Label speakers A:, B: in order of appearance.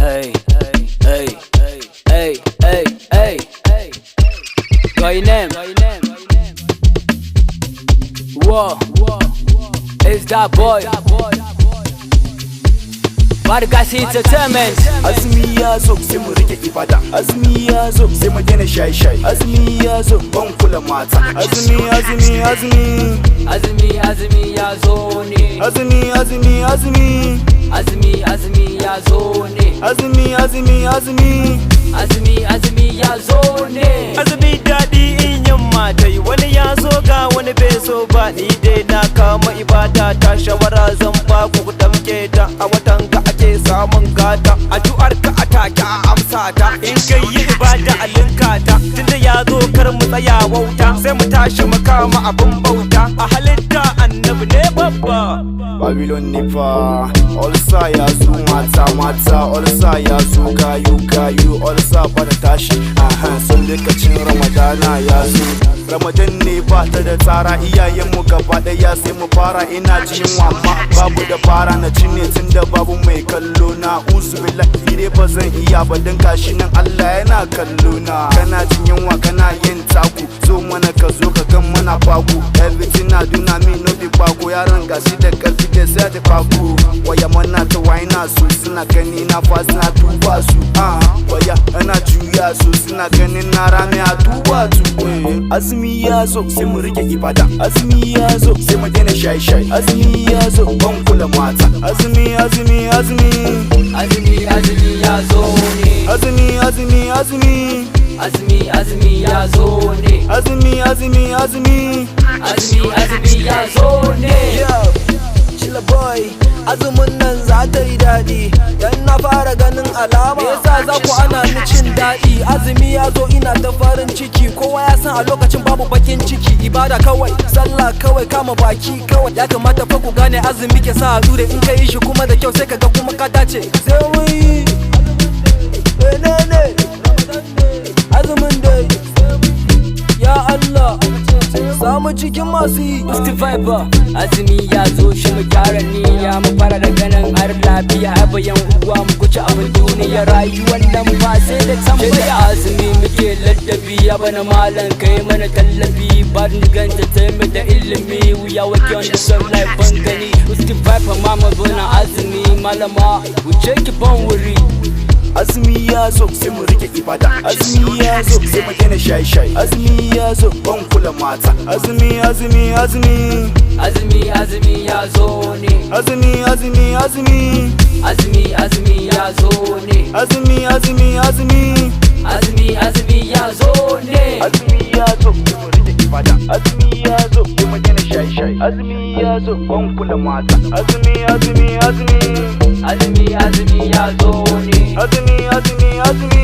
A: hey, hey, hey, hey, hey, hey. Your name? Whoa, it's that boy. Bargasi Entertainment.
B: Azumi ya zo sai mu rike ibada. Azumi ya zo sai mu daina shaye-shaye. Azumi ya zo ban kula mata. Azumi ya zo ne.
A: Azumi ya zo ne.
B: Azumi
A: ya zo ne. Azumi ya zo ne.
C: Azumi daɗi in yamma ta yi, wani ya zo ga wani bai so ba. Ni dai na kama ibada ta, shawara zan ba ku damke ta. A watan ka ake samun gata, addu'ar ka a take a amsa ta. In kai yi ibada a linka ta, tunda ya zo kar mu tsaya wauta, sai mu tashi mu kama abin bauta. A halitta annabi ne babba.
B: Babylon ne fa, Olsa ya zo mata, Olsa ya zo gayu, Olsa bana tashi. Sun lokacin Ramadana ya zo. Ramadan ne ba ta da tsara, iyayenmu gaba daya sai mu fara. Ina jin yunwa ma babu da fara, na cinne tun da babu mai kallo na. Uzu billahi dai ba zan iya ba, dan gashi nan Allah yana kallo na. Kana jin yunwa kana yin taku, zo mana ka zo ka gan mana baku. Everything I do na me no be baku, yaran gashi da karfi da sai da baku. Waya mana ta waina su suna gani na fa suna duba su. Waya ana juya su suna ganin na rame a duba su. Azumi ya zo sai mu rike ibada. Azumi ya zo sai mu daina shaye-shaye. Azumi ya zo ban kula mata. Azumi ya zo ne.
A: Azumi ya zo ne.
B: Azumi ya zo ne.
A: Azumi ya zo ne.
C: Chilla boy, azumin nan za ta yi daɗi, dan na fara ganin alama. Me yasa za ku ana ni cin daɗi? Azumi ya zo ina ta farin ciki, kowa ya san a lokacin babu bakin ciki. Ibada kawai, sallah kawai, kama baki kawai. Ya kamata fa ku gane azumi ke sa haɗu da in ka yi shi kuma da kyau sai ka ga kuma ka dace. Sai mun yi azumin dai, ya Allah samu cikin masu yi.
A: Mr. Viper, azumi ya zo shi mu gyara niyya, mu fara da ganin har lafiya. Haba yan uwa mu guji abin duniya, rayuwar nan ba sai da tambaya. Azumi muke ladabi, ya bana malam kai mana tallafi. Ba ganta taimaka da ilimi, we are working on the sun life ban gani. Mr. Viper mama bana azumi, malama wuce ki ban wuri.
B: Azumi ya zo sai mu rike ibada. Azumi ya zo sai mu daina shaye-shaye. Azumi ya zo ban kula mata. Azumi ya zo ne.
A: Azumi ya zo ne.
B: Azumi ya zo ne.
A: Azumi ya zo ne.
B: Azumi ya zo sai mu rike ibada. Azumi ya zo sai mu daina shaye-shaye. Azumi ya zo ban kula mata. Azumi ya zo ne.
A: Azumi ya zo ne.
B: Azumi